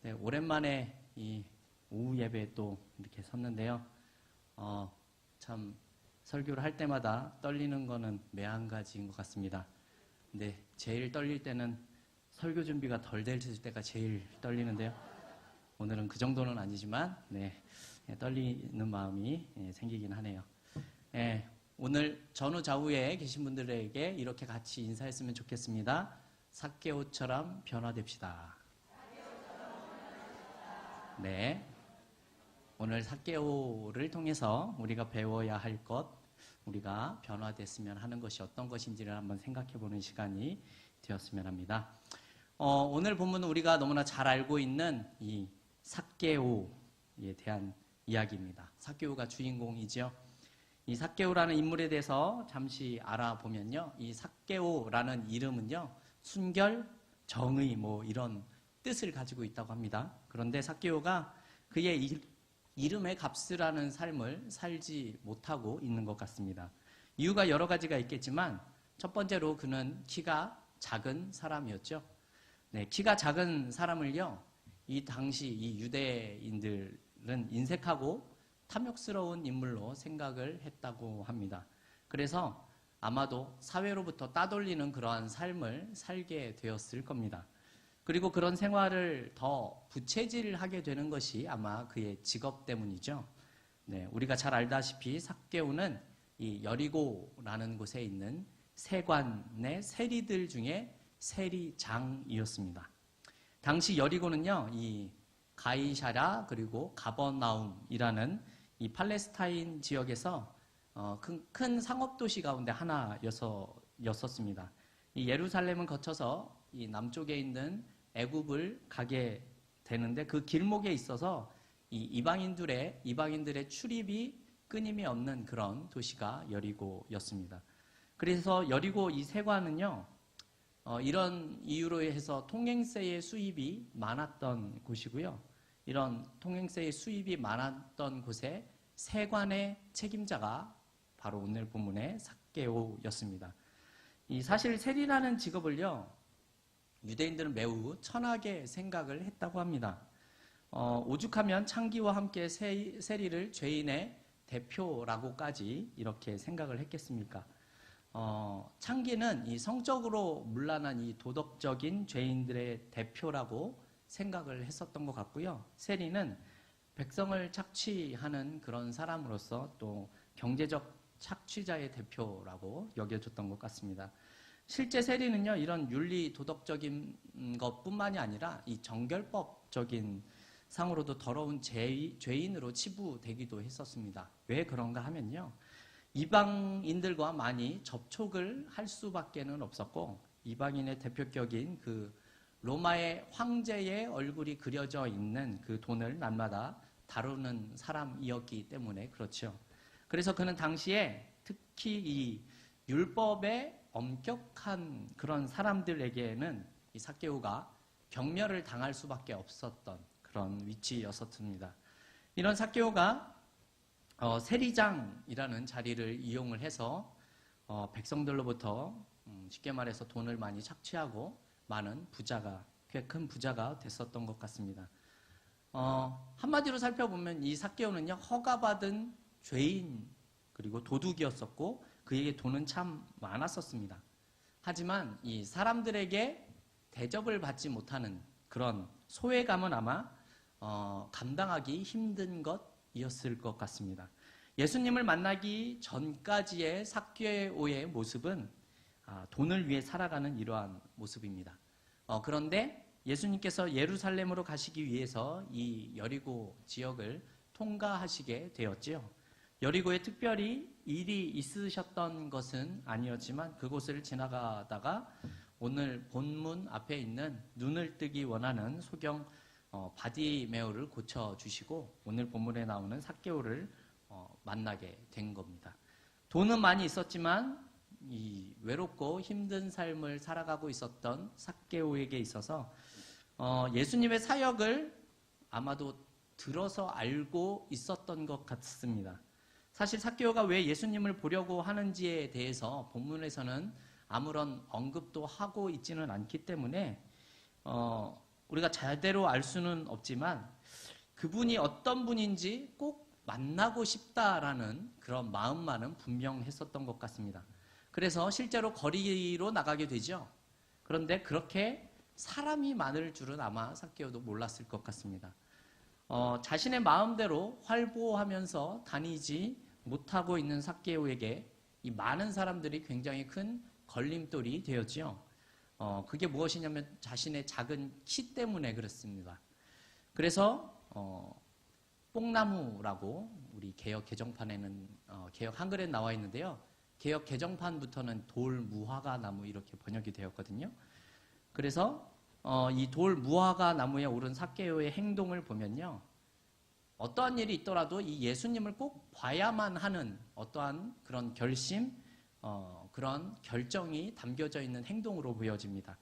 네, 오랜만에 이 오후 예배에 또 이렇게 섰는데요. 참 설교를 할 때마다 떨리는 거는 매한가지인 것 같습니다. 근데 제일 떨릴 때는 설교 준비가 덜 됐을 때가 제일 떨리는데요. 오늘은 그 정도는 아니지만 떨리는 마음이 생기긴 하네요. 오늘 전후 좌우에 계신 분들에게 이렇게 같이 인사했으면 좋겠습니다. 삭개오처럼 변화됩시다. 네, 오늘 삭개오를 통해서 우리가 배워야 할 것, 우리가 변화됐으면 하는 것이 어떤 것인지를 한번 생각해보는 시간이 되었으면 합니다. 오늘 본문은 우리가 너무나 잘 알고 있는 이 삭개오에 대한 이야기입니다. 삭개오가 주인공이죠. 이 삭개오라는 인물에 대해서 잠시 알아보면요, 이 삭개오라는 이름은요, 순결, 정의 이런 뜻을 가지고 있다고 합니다. 그런데 삭개오가 그의 이름의 값을 하는 삶을 살지 못하고 있는 것 같습니다. 이유가 여러 가지가 있겠지만 첫 번째로 그는 키가 작은 사람이었죠. 키가 작은 사람을요, 이 당시 이 유대인들은 인색하고 탐욕스러운 인물로 생각을 했다고 합니다. 그래서 아마도 사회로부터 따돌리는 그러한 삶을 살게 되었을 겁니다. 그리고 그런 생활을 더 부채질하게 되는 것이 아마 그의 직업 때문이죠. 우리가 잘 알다시피 삭개오는 이 여리고라는 곳에 있는 세관의 세리들 중에 세리장이었습니다. 당시 여리고는요, 이 가이사랴 그리고 가버나움이라는 이 팔레스타인 지역에서 큰 상업도시 가운데 하나였었습니다. 이 예루살렘을 거쳐서 이 남쪽에 있는 애굽을 가게 되는데 그 길목에 있어서 이 이방인들의 출입이 끊임이 없는 그런 도시가 여리고였습니다. 그래서 여리고 이 세관은요, 이런 이유로 해서 통행세의 수입이 많았던 곳이고요. 이런 통행세의 수입이 많았던 곳에 세관의 책임자가 바로 오늘 본문의 삭개오였습니다. 이 사실 세리라는 직업을요, 유대인들은 매우 천하게 생각을 했다고 합니다. 오죽하면 창기와 함께 세리를 죄인의 대표라고까지 이렇게 생각을 했겠습니까? 창기는 이 성적으로 문란한 이 도덕적인 죄인들의 대표라고 생각을 했었던 것 같고요. 세리는 백성을 착취하는 그런 사람으로서 또 경제적 착취자의 대표라고 여겨졌던 것 같습니다. 실제 세리는요, 이런 윤리 도덕적인 것뿐만이 아니라 이 정결법적인 상으로도 더러운 죄인으로 치부되기도 했었습니다. 왜 그런가 하면요, 이방인들과 많이 접촉을 할 수밖에는 없었고, 이방인의 대표격인 그 로마의 황제의 얼굴이 그려져 있는 그 돈을 날마다 다루는 사람이었기 때문에 그렇죠. 그래서 그는 당시에 특히 이 율법의 엄격한 그런 사람들에게는 이 삭개오가 경멸을 당할 수밖에 없었던 그런 위치였었습니다. 이런 삭개오가 세리장이라는 자리를 이용을 해서 백성들로부터 쉽게 말해서 돈을 많이 착취하고 많은 부자가, 꽤 큰 부자가 됐었던 것 같습니다. 한마디로 살펴보면 이 삭개오는요, 허가받은 죄인 그리고 도둑이었었고 그에게 돈은 참 많았었습니다. 하지만 이 사람들에게 대접을 받지 못하는 그런 소외감은 아마 감당하기 힘든 것이었을 것 같습니다. 예수님을 만나기 전까지의 삭개오의 모습은 돈을 위해 살아가는 이러한 모습입니다. 그런데 예수님께서 예루살렘으로 가시기 위해서 이 여리고 지역을 통과하시게 되었지요. 여리고에 특별히 일이 있으셨던 것은 아니었지만 그곳을 지나가다가 오늘 본문 앞에 있는 눈을 뜨기 원하는 소경 바디메오를 고쳐주시고 오늘 본문에 나오는 삭개오를 만나게 된 겁니다. 돈은 많이 있었지만 이 외롭고 힘든 삶을 살아가고 있었던 삭개오에게 있어서 예수님의 사역을 아마도 들어서 알고 있었던 것 같습니다. 사실 삭개오가 왜 예수님을 보려고 하는지에 대해서 본문에서는 아무런 언급도 하고 있지는 않기 때문에 우리가 제대로 알 수는 없지만 그분이 어떤 분인지 꼭 만나고 싶다라는 그런 마음만은 분명했었던 것 같습니다. 그래서 실제로 거리로 나가게 되죠. 그런데 그렇게 사람이 많을 줄은 아마 삭개오도 몰랐을 것 같습니다. 자신의 마음대로 활보하면서 다니지 못하고 있는 삭개오에게 이 많은 사람들이 굉장히 큰 걸림돌이 되었지요. 그게 무엇이냐면 자신의 작은 키 때문에 그렇습니다. 그래서 뽕나무라고 우리 개역 개정판에는 개역 한글에 나와 있는데요. 개역 개정판부터는 돌 무화과 나무 이렇게 번역이 되었거든요. 그래서 이 돌 무화과 나무에 오른 삭개오의 행동을 보면요. 어떠한 일이 있더라도 이 예수님을 꼭 봐야만 하는 어떠한 그런 결심, 그런 결정이 담겨져 있는 행동으로 보여집니다.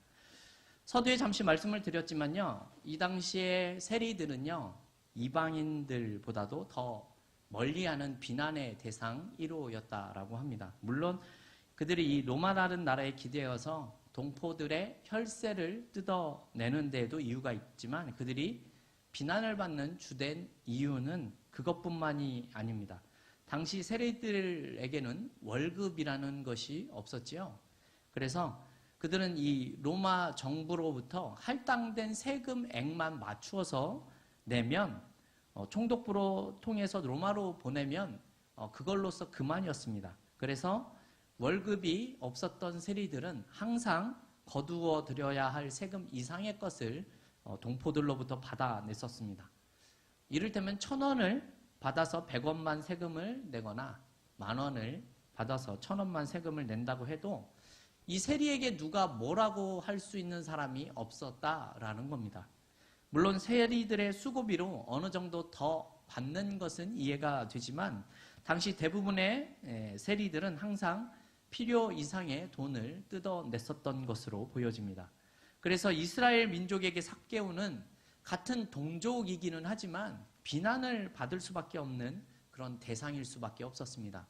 서두에 잠시 말씀을 드렸지만요. 이 당시에 세리들은요. 이방인들보다도 더 멀리하는 비난의 대상 1호였다라고 합니다. 물론 그들이 이 로마라는 나라에 기대어서 동포들의 혈세를 뜯어내는 데에도 이유가 있지만 그들이 비난을 받는 주된 이유는 그것뿐만이 아닙니다. 당시 세리들에게는 월급이라는 것이 없었지요. 그래서 그들은 이 로마 정부로부터 할당된 세금액만 맞추어서 내면 총독부로 통해서 로마로 보내면 그걸로서 그만이었습니다. 그래서 월급이 없었던 세리들은 항상 거두어 들여야 할 세금 이상의 것을 동포들로부터 받아냈었습니다. 이를테면 1,000원을 받아서 100원만 세금을 내거나 10,000원을 받아서 1,000원만 세금을 낸다고 해도 이 세리에게 누가 뭐라고 할 수 있는 사람이 없었다라는 겁니다. 물론 세리들의 수고비로 어느 정도 더 받는 것은 이해가 되지만 당시 대부분의 세리들은 항상 필요 이상의 돈을 뜯어냈었던 것으로 보여집니다. 그래서 이스라엘 민족에게 삭개오는 같은 동족이기는 하지만 비난을 받을 수밖에 없는 그런 대상일 수밖에 없었습니다.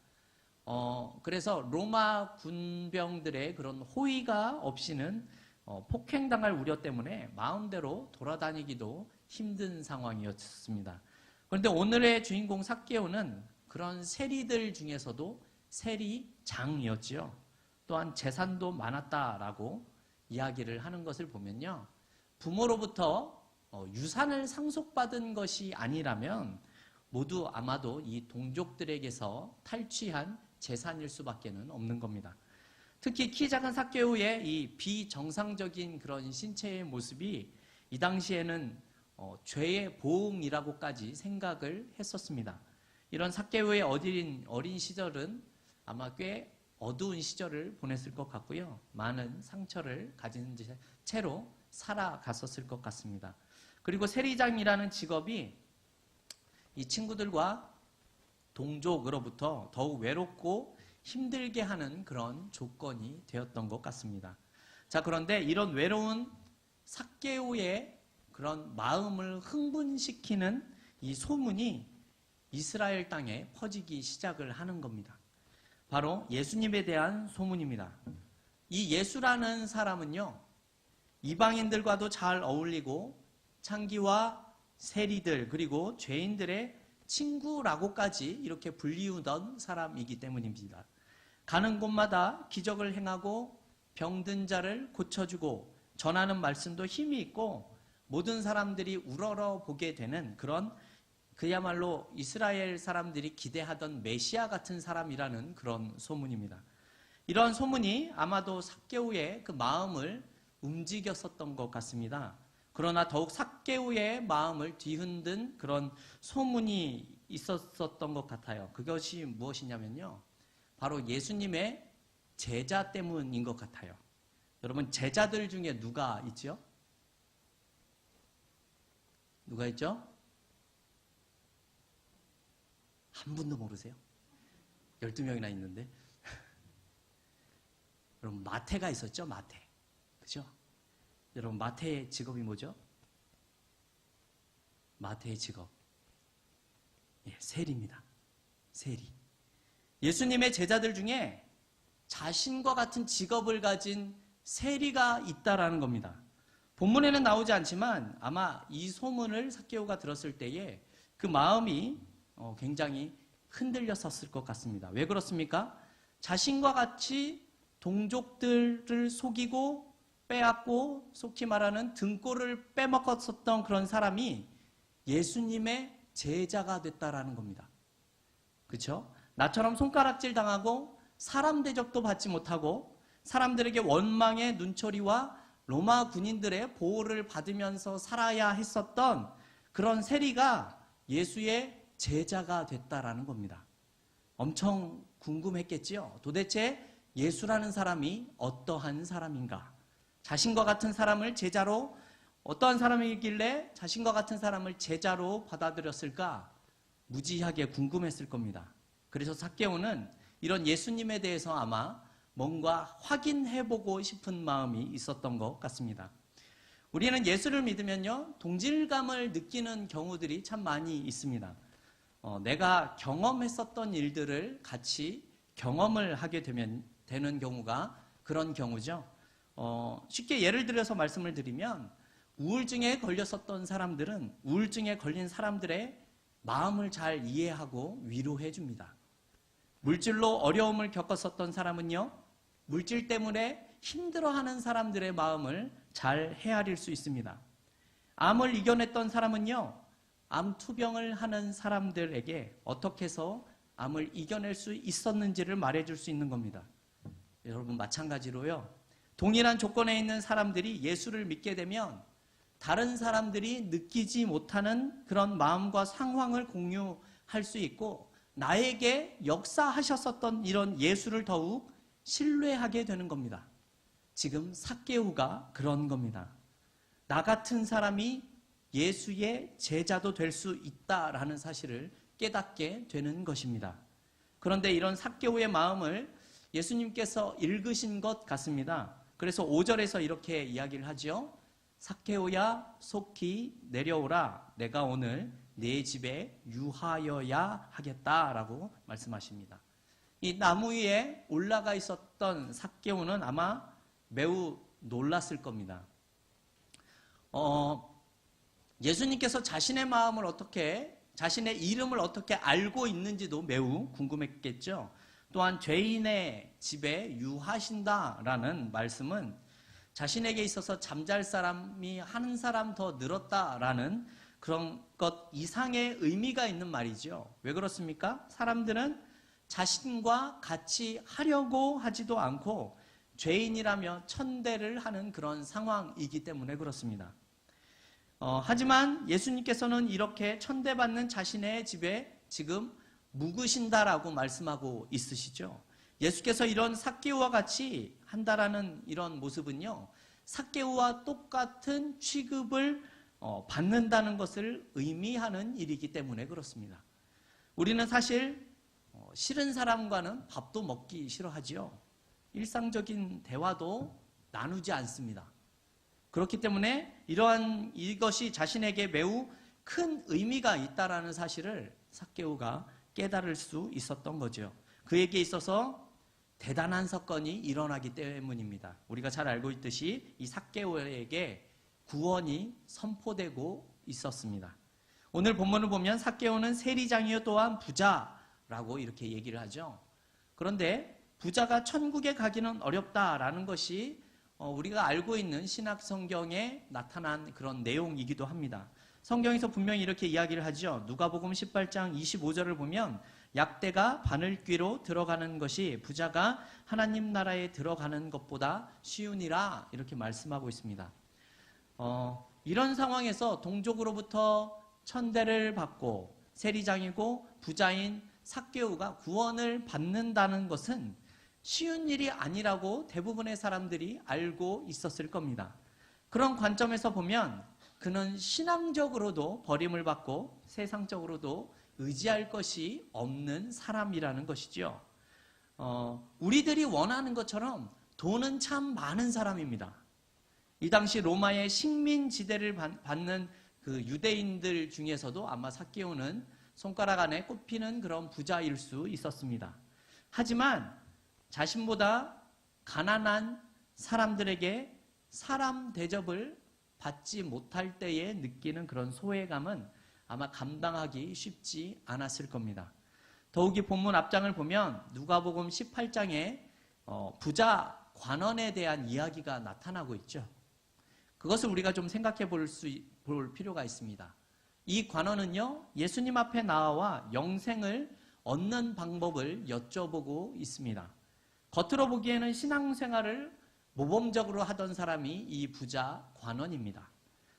그래서 로마 군병들의 그런 호의가 없이는 폭행당할 우려 때문에 마음대로 돌아다니기도 힘든 상황이었습니다. 그런데 오늘의 주인공 삭개오는 그런 세리들 중에서도 세리장이었지요. 또한 재산도 많았다라고 이야기를 하는 것을 보면요. 부모로부터 유산을 상속받은 것이 아니라면 모두 아마도 이 동족들에게서 탈취한 재산일 수밖에는 없는 겁니다. 특히 키 작은 삭개오의 이 비정상적인 그런 신체의 모습이 이 당시에는 죄의 보응이라고까지 생각을 했었습니다. 이런 삭개오의 어린 시절은 아마 꽤 어두운 시절을 보냈을 것 같고요. 많은 상처를 가진 채로 살아갔었을 것 같습니다. 그리고 세리장이라는 직업이 이 친구들과 동족으로부터 더욱 외롭고 힘들게 하는 그런 조건이 되었던 것 같습니다. 자, 그런데 이런 외로운 삭개오의 그런 마음을 흥분시키는 이 소문이 이스라엘 땅에 퍼지기 시작을 하는 겁니다. 바로 예수님에 대한 소문입니다. 이 예수라는 사람은요, 이방인들과도 잘 어울리고 창기와 세리들 그리고 죄인들의 친구라고까지 이렇게 불리우던 사람이기 때문입니다. 가는 곳마다 기적을 행하고 병든 자를 고쳐주고 전하는 말씀도 힘이 있고 모든 사람들이 우러러 보게 되는 그런 그야말로 이스라엘 사람들이 기대하던 메시아 같은 사람이라는 그런 소문입니다. 이런 소문이 아마도 삭개오의 그 마음을 움직였었던 것 같습니다. 그러나 더욱 삭개오의 마음을 뒤흔든 그런 소문이 있었던 것 같아요. 그것이 무엇이냐면요. 바로 예수님의 제자 때문인 것 같아요. 여러분, 제자들 중에 누가 있죠? 누가 있죠? 한 분도 모르세요? 12명이나 있는데. 여러분, 마태가 있었죠? 마태. 그죠? 여러분, 마태의 직업이 뭐죠? 마태의 직업. 세리입니다. 세리. 예수님의 제자들 중에 자신과 같은 직업을 가진 세리가 있다라는 겁니다. 본문에는 나오지 않지만 아마 이 소문을 삭개오가 들었을 때에 그 마음이 굉장히 흔들렸었을 것 같습니다. 왜 그렇습니까? 자신과 같이 동족들을 속이고 빼앗고 속히 말하는 등골을 빼먹었었던 그런 사람이 예수님의 제자가 됐다라는 겁니다. 그렇죠? 나처럼 손가락질 당하고 사람 대접도 받지 못하고 사람들에게 원망의 눈초리와 로마 군인들의 보호를 받으면서 살아야 했었던 그런 세리가 예수의 제자가 됐다라는 겁니다. 엄청 궁금했겠지요. 도대체 예수라는 사람이 어떠한 사람인가? 자신과 같은 사람을 제자로, 어떠한 사람이길래 자신과 같은 사람을 제자로 받아들였을까? 무지하게 궁금했을 겁니다. 그래서 삭개오는 이런 예수님에 대해서 아마 뭔가 확인해보고 싶은 마음이 있었던 것 같습니다. 우리는 예수를 믿으면요, 동질감을 느끼는 경우들이 참 많이 있습니다. 내가 경험했었던 일들을 같이 경험을 하게 되는 경우가 그런 경우죠. 쉽게 예를 들어서 말씀을 드리면 우울증에 걸렸었던 사람들은 우울증에 걸린 사람들의 마음을 잘 이해하고 위로해 줍니다. 물질로 어려움을 겪었었던 사람은요, 물질 때문에 힘들어하는 사람들의 마음을 잘 헤아릴 수 있습니다. 암을 이겨냈던 사람은요, 암 투병을 하는 사람들에게 어떻게 해서 암을 이겨낼 수 있었는지를 말해줄 수 있는 겁니다. 여러분 마찬가지로요, 동일한 조건에 있는 사람들이 예수를 믿게 되면 다른 사람들이 느끼지 못하는 그런 마음과 상황을 공유할 수 있고 나에게 역사하셨었던 이런 예수를 더욱 신뢰하게 되는 겁니다. 지금 삭개오가 그런 겁니다. 나 같은 사람이 예수의 제자도 될 수 있다라는 사실을 깨닫게 되는 것입니다. 그런데 이런 삭개오의 마음을 예수님께서 읽으신 것 같습니다. 그래서 5절에서 이렇게 이야기를 하죠. 삭개오야 속히 내려오라. 내가 오늘 네 집에 유하여야 하겠다라고 말씀하십니다. 이 나무 위에 올라가 있었던 삭개오는 아마 매우 놀랐을 겁니다. 예수님께서 자신의 마음을 어떻게, 자신의 이름을 어떻게 알고 있는지도 매우 궁금했겠죠. 또한 죄인의 집에 유하신다라는 말씀은 자신에게 있어서 잠잘 사람이 한 사람 더 늘었다라는 그런 것 이상의 의미가 있는 말이죠. 왜 그렇습니까? 사람들은 자신과 같이 하려고 하지도 않고 죄인이라며 천대를 하는 그런 상황이기 때문에 그렇습니다. 하지만 예수님께서는 이렇게 천대받는 자신의 집에 지금 묵으신다라고 말씀하고 있으시죠. 예수께서 이런 삭개오와 같이 한다라는 이런 모습은요, 삭개오와 똑같은 취급을 받는다는 것을 의미하는 일이기 때문에 그렇습니다. 우리는 사실 싫은 사람과는 밥도 먹기 싫어하지요. 일상적인 대화도 나누지 않습니다. 그렇기 때문에 이것이 자신에게 매우 큰 의미가 있다라는 사실을 삭개오가 깨달을 수 있었던 거죠. 그에게 있어서 대단한 사건이 일어나기 때문입니다. 우리가 잘 알고 있듯이 이 삭개오에게 구원이 선포되고 있었습니다. 오늘 본문을 보면 삭개오는 세리장이요 또한 부자라고 이렇게 얘기를 하죠. 그런데 부자가 천국에 가기는 어렵다라는 것이 우리가 알고 있는 신약 성경에 나타난 그런 내용이기도 합니다. 성경에서 분명히 이렇게 이야기를 하죠. 누가복음 18장 25절을 보면 약대가 바늘귀로 들어가는 것이 부자가 하나님 나라에 들어가는 것보다 쉬우니라 이렇게 말씀하고 있습니다. 이런 상황에서 동족으로부터 천대를 받고 세리장이고 부자인 삭개오가 구원을 받는다는 것은 쉬운 일이 아니라고 대부분의 사람들이 알고 있었을 겁니다. 그런 관점에서 보면 그는 신앙적으로도 버림을 받고 세상적으로도 의지할 것이 없는 사람이라는 것이죠. 우리들이 원하는 것처럼 돈은 참 많은 사람입니다. 이 당시 로마의 식민지대를 받는 그 유대인들 중에서도 아마 삭개오는 손가락 안에 꼽히는 그런 부자일 수 있었습니다. 하지만 자신보다 가난한 사람들에게 사람 대접을 받지 못할 때에 느끼는 그런 소외감은 아마 감당하기 쉽지 않았을 겁니다. 더욱이 본문 앞장을 보면 누가복음 18장에 부자 관원에 대한 이야기가 나타나고 있죠. 그것을 우리가 좀 생각해 볼 필요가 있습니다. 이 관원은요, 예수님 앞에 나와 영생을 얻는 방법을 여쭤보고 있습니다. 겉으로 보기에는 신앙생활을 모범적으로 하던 사람이 이 부자 관원입니다.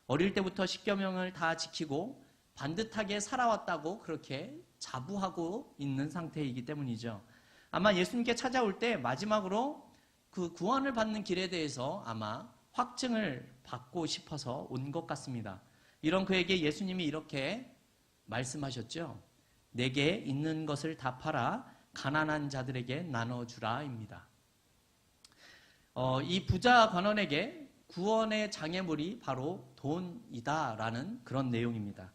어릴 때부터 십계명을 다 지키고 반듯하게 살아왔다고 그렇게 자부하고 있는 상태이기 때문이죠. 아마 예수님께 찾아올 때 마지막으로 그 구원을 받는 길에 대해서 아마 확증을 받고 싶어서 온 것 같습니다. 이런 그에게 예수님이 이렇게 말씀하셨죠. 내게 있는 것을 다 팔아 가난한 자들에게 나눠주라 입니다. 이 부자 관원에게 구원의 장애물이 바로 돈이다라는 그런 내용입니다.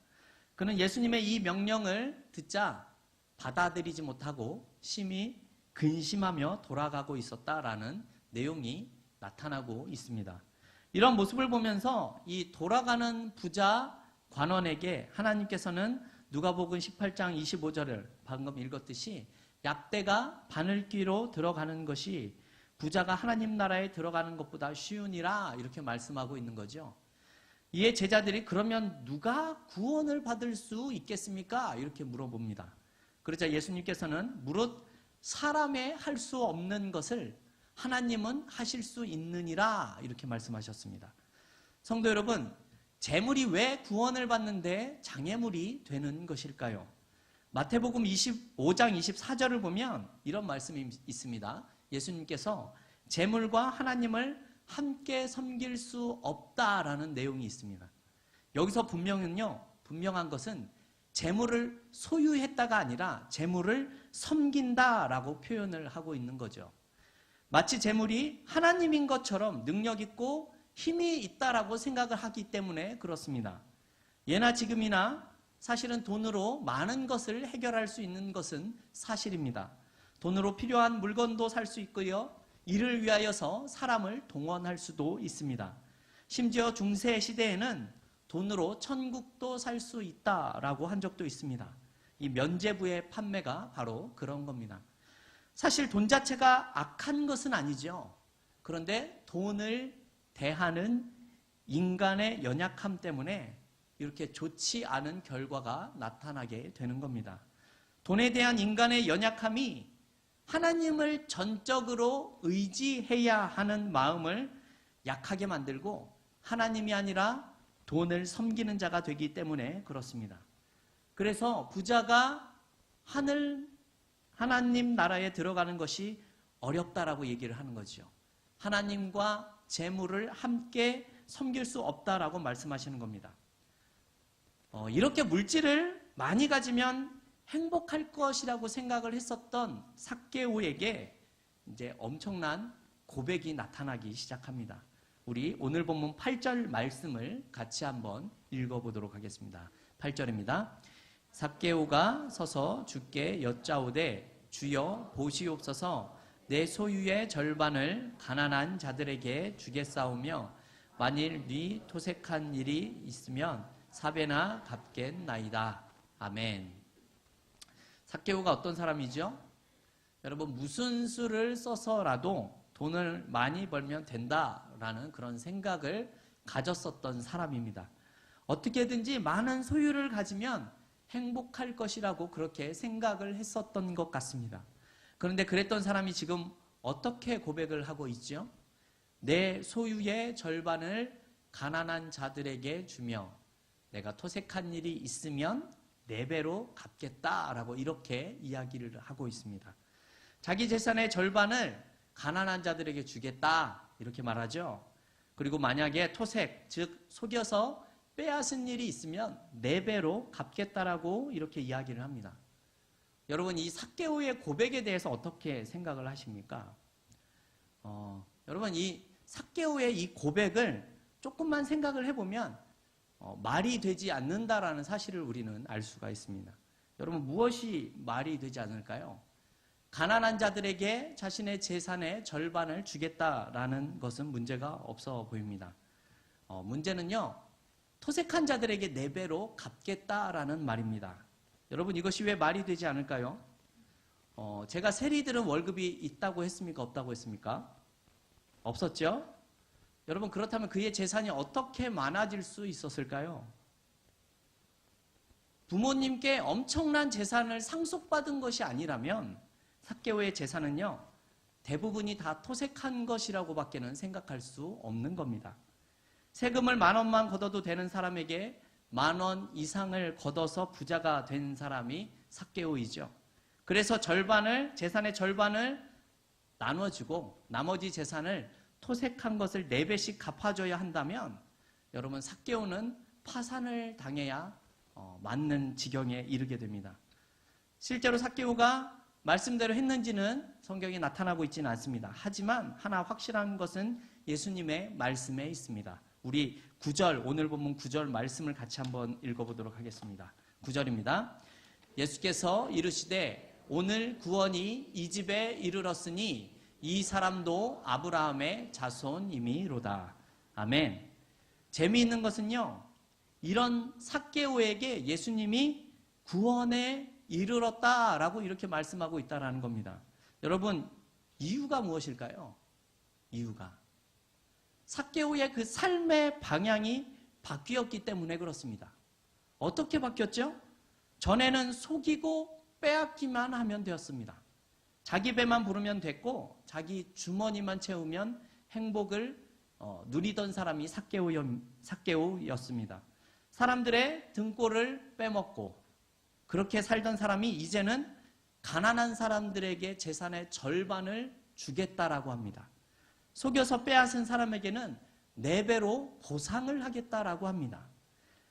그는 예수님의 이 명령을 듣자 받아들이지 못하고 심히 근심하며 돌아가고 있었다라는 내용이 나타나고 있습니다. 이런 모습을 보면서 이 돌아가는 부자 관원에게 하나님께서는 누가복음 18장 25절을 방금 읽었듯이 약대가 바늘귀로 들어가는 것이 부자가 하나님 나라에 들어가는 것보다 쉬우니라 이렇게 말씀하고 있는 거죠. 이에 제자들이 그러면 누가 구원을 받을 수 있겠습니까? 이렇게 물어봅니다. 그러자 예수님께서는 무릇 사람의 할 수 없는 것을 하나님은 하실 수 있느니라 이렇게 말씀하셨습니다. 성도 여러분, 재물이 왜 구원을 받는데 장애물이 되는 것일까요? 마태복음 25장 24절을 보면 이런 말씀이 있습니다. 예수님께서 재물과 하나님을 함께 섬길 수 없다라는 내용이 있습니다. 여기서 분명한 것은 재물을 소유했다가 아니라 재물을 섬긴다라고 표현을 하고 있는 거죠. 마치 재물이 하나님인 것처럼 능력 있고 힘이 있다라고 생각을 하기 때문에 그렇습니다. 예나 지금이나 사실은 돈으로 많은 것을 해결할 수 있는 것은 사실입니다. 돈으로 필요한 물건도 살 수 있고요. 이를 위하여서 사람을 동원할 수도 있습니다. 심지어 중세 시대에는 돈으로 천국도 살 수 있다라고 한 적도 있습니다. 이 면죄부의 판매가 바로 그런 겁니다. 사실 돈 자체가 악한 것은 아니죠. 그런데 돈을 대하는 인간의 연약함 때문에 이렇게 좋지 않은 결과가 나타나게 되는 겁니다. 돈에 대한 인간의 연약함이 하나님을 전적으로 의지해야 하는 마음을 약하게 만들고 하나님이 아니라 돈을 섬기는 자가 되기 때문에 그렇습니다. 그래서 부자가 하나님 나라에 들어가는 것이 어렵다라고 얘기를 하는 거죠. 하나님과 재물을 함께 섬길 수 없다라고 말씀하시는 겁니다. 이렇게 물질을 많이 가지면 행복할 것이라고 생각을 했었던 삭개오에게 이제 엄청난 고백이 나타나기 시작합니다. 우리 오늘 본문 8절 말씀을 같이 한번 읽어보도록 하겠습니다. 8절입니다. 삭개오가 서서 주께 여짜오되 주여 보시옵소서 내 소유의 절반을 가난한 자들에게 주겠사오며 만일 네 토색한 일이 있으면 4배나 갚겠나이다. 아멘. 삭개오가 어떤 사람이죠? 여러분, 무슨 수를 써서라도 돈을 많이 벌면 된다라는 그런 생각을 가졌었던 사람입니다. 어떻게든지 많은 소유를 가지면 행복할 것이라고 그렇게 생각을 했었던 것 같습니다. 그런데 그랬던 사람이 지금 어떻게 고백을 하고 있죠? 내 소유의 절반을 가난한 자들에게 주며 내가 토색한 일이 있으면 4배로 갚겠다라고 이렇게 이야기를 하고 있습니다. 자기 재산의 절반을 가난한 자들에게 주겠다 이렇게 말하죠. 그리고 만약에 토색, 즉 속여서 빼앗은 일이 있으면 4배로 갚겠다라고 이렇게 이야기를 합니다. 여러분, 이 삭개오의 고백에 대해서 어떻게 생각을 하십니까? 여러분, 이 삭개오의 이 고백을 조금만 생각을 해보면 말이 되지 않는다라는 사실을 우리는 알 수가 있습니다. 여러분, 무엇이 말이 되지 않을까요? 가난한 자들에게 자신의 재산의 절반을 주겠다라는 것은 문제가 없어 보입니다. 문제는요, 토색한 자들에게 4배로 갚겠다라는 말입니다. 여러분, 이것이 왜 말이 되지 않을까요? 제가 세리들은 월급이 있다고 했습니까? 없다고 했습니까? 없었죠? 여러분, 그렇다면 그의 재산이 어떻게 많아질 수 있었을까요? 부모님께 엄청난 재산을 상속받은 것이 아니라면 삭개오의 재산은요, 대부분이 다 토색한 것이라고 밖에는 생각할 수 없는 겁니다. 세금을 10,000원만 걷어도 되는 사람에게 10,000원 이상을 걷어서 부자가 된 사람이 삭개오이죠. 그래서 재산의 절반을 나눠주고 나머지 재산을 토색한 것을 4배씩 갚아줘야 한다면 여러분, 삭개오는 파산을 당해야 맞는 지경에 이르게 됩니다. 실제로 삭개오가 말씀대로 했는지는 성경에 나타나고 있지는 않습니다. 하지만 하나 확실한 것은 예수님의 말씀에 있습니다. 우리 9절, 오늘 본문 9절 말씀을 같이 한번 읽어보도록 하겠습니다. 9절입니다. 예수께서 이르시되 오늘 구원이 이 집에 이르렀으니 이 사람도 아브라함의 자손임이로다. 아멘. 재미있는 것은요, 이런 삭개오에게 예수님이 구원에 이르렀다라고 이렇게 말씀하고 있다라는 겁니다. 여러분, 이유가 무엇일까요? 이유가 삭개오의 그 삶의 방향이 바뀌었기 때문에 그렇습니다. 어떻게 바뀌었죠? 전에는 속이고 빼앗기만 하면 되었습니다. 자기 배만 부르면 됐고 자기 주머니만 채우면 행복을 누리던 사람이 삭개오였습니다. 사람들의 등골을 빼먹고 그렇게 살던 사람이 이제는 가난한 사람들에게 재산의 절반을 주겠다라고 합니다. 속여서 빼앗은 사람에게는 4배로 보상을 하겠다라고 합니다.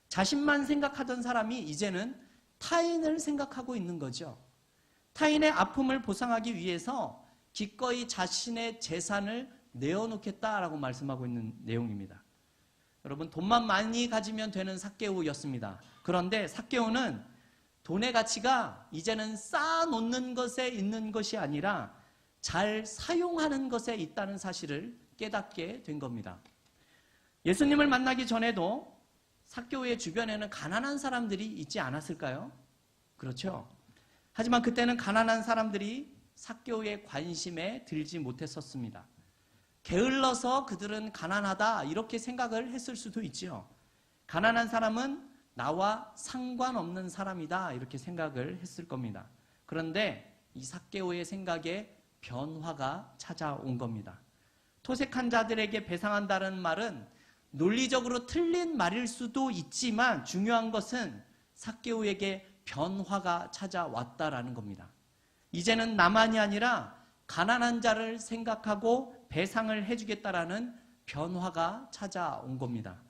자신만 생각하던 사람이 이제는 타인을 생각하고 있는 거죠. 타인의 아픔을 보상하기 위해서 기꺼이 자신의 재산을 내어놓겠다라고 말씀하고 있는 내용입니다. 여러분, 돈만 많이 가지면 되는 삭개오였습니다. 그런데 삭개오는 돈의 가치가 이제는 쌓아놓는 것에 있는 것이 아니라 잘 사용하는 것에 있다는 사실을 깨닫게 된 겁니다. 예수님을 만나기 전에도 삭개오의 주변에는 가난한 사람들이 있지 않았을까요? 그렇죠. 하지만 그때는 가난한 사람들이 삭개오의 관심에 들지 못했었습니다. 게을러서 그들은 가난하다 이렇게 생각을 했을 수도 있죠. 가난한 사람은 나와 상관없는 사람이다 이렇게 생각을 했을 겁니다. 그런데 이 삭개오의 생각에 변화가 찾아온 겁니다. 토색한 자들에게 배상한다는 말은 논리적으로 틀린 말일 수도 있지만 중요한 것은 삭개오에게 변화가 찾아왔다라는 겁니다. 이제는 나만이 아니라 가난한 자를 생각하고 배상을 해주겠다라는 변화가 찾아온 겁니다.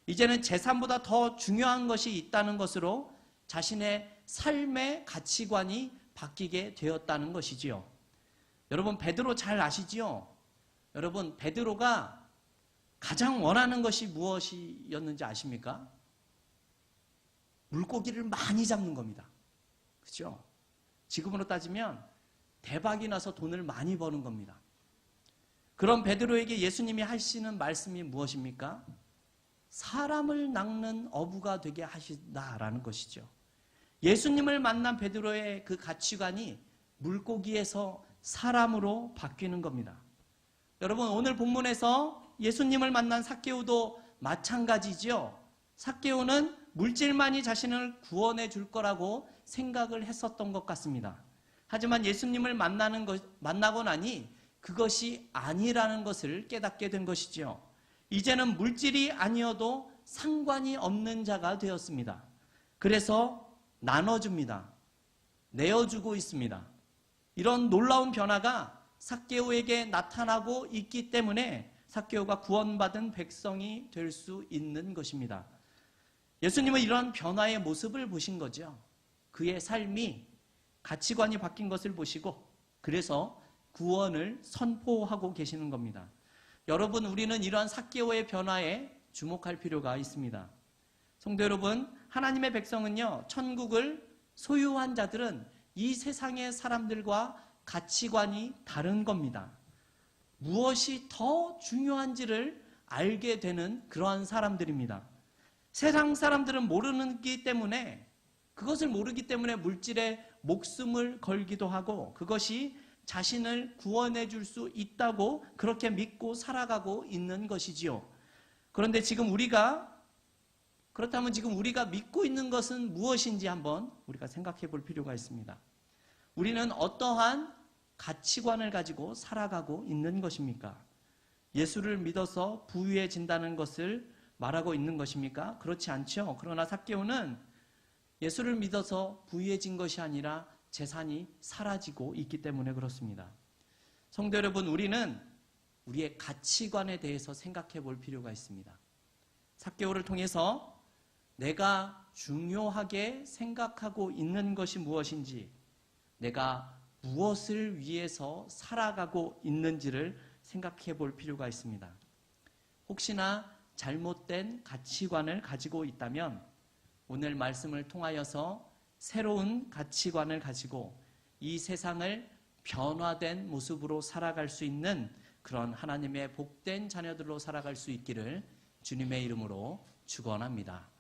이제는 재산보다 더 중요한 것이 있다는 것으로 자신의 삶의 가치관이 바뀌게 되었다는 것이지요. 여러분, 베드로 잘 아시지요? 여러분, 베드로가 가장 원하는 것이 무엇이었는지 아십니까? 물고기를 많이 잡는 겁니다. 그렇죠? 지금으로 따지면 대박이 나서 돈을 많이 버는 겁니다. 그런 베드로에게 예수님이 하시는 말씀이 무엇입니까? 사람을 낚는 어부가 되게 하신다라는 것이죠. 예수님을 만난 베드로의 그 가치관이 물고기에서 사람으로 바뀌는 겁니다. 여러분, 오늘 본문에서 예수님을 만난 삭개오도 마찬가지죠. 삭개오는 물질만이 자신을 구원해 줄 거라고 생각을 했었던 것 같습니다. 하지만 예수님을 만나고 나니 그것이 아니라는 것을 깨닫게 된 것이죠. 이제는 물질이 아니어도 상관이 없는 자가 되었습니다. 그래서 나눠줍니다. 내어주고 있습니다. 이런 놀라운 변화가 삭개오에게 나타나고 있기 때문에 삭개오가 구원받은 백성이 될 수 있는 것입니다. 예수님은 이런 변화의 모습을 보신 거죠. 그의 삶이 가치관이 바뀐 것을 보시고 그래서 구원을 선포하고 계시는 겁니다. 여러분, 우리는 이러한 삭개오의 변화에 주목할 필요가 있습니다. 성도 여러분, 하나님의 백성은요, 천국을 소유한 자들은 이 세상의 사람들과 가치관이 다른 겁니다. 무엇이 더 중요한지를 알게 되는 그러한 사람들입니다. 세상 사람들은 모르기 때문에, 그것을 모르기 때문에 물질에 목숨을 걸기도 하고 그것이 자신을 구원해 줄 수 있다고 그렇게 믿고 살아가고 있는 것이지요. 그런데 그렇다면 지금 우리가 믿고 있는 것은 무엇인지 한번 우리가 생각해 볼 필요가 있습니다. 우리는 어떠한 가치관을 가지고 살아가고 있는 것입니까? 예수를 믿어서 부유해진다는 것을 말하고 있는 것입니까? 그렇지 않죠. 그러나 삭개오는 예수를 믿어서 부유해진 것이 아니라 재산이 사라지고 있기 때문에 그렇습니다. 성도 여러분, 우리는 우리의 가치관에 대해서 생각해 볼 필요가 있습니다. 삭개오를 통해서 내가 중요하게 생각하고 있는 것이 무엇인지, 내가 무엇을 위해서 살아가고 있는지를 생각해 볼 필요가 있습니다. 혹시나 잘못된 가치관을 가지고 있다면 오늘 말씀을 통하여서 새로운 가치관을 가지고 이 세상을 변화된 모습으로 살아갈 수 있는 그런 하나님의 복된 자녀들로 살아갈 수 있기를 주님의 이름으로 축원합니다.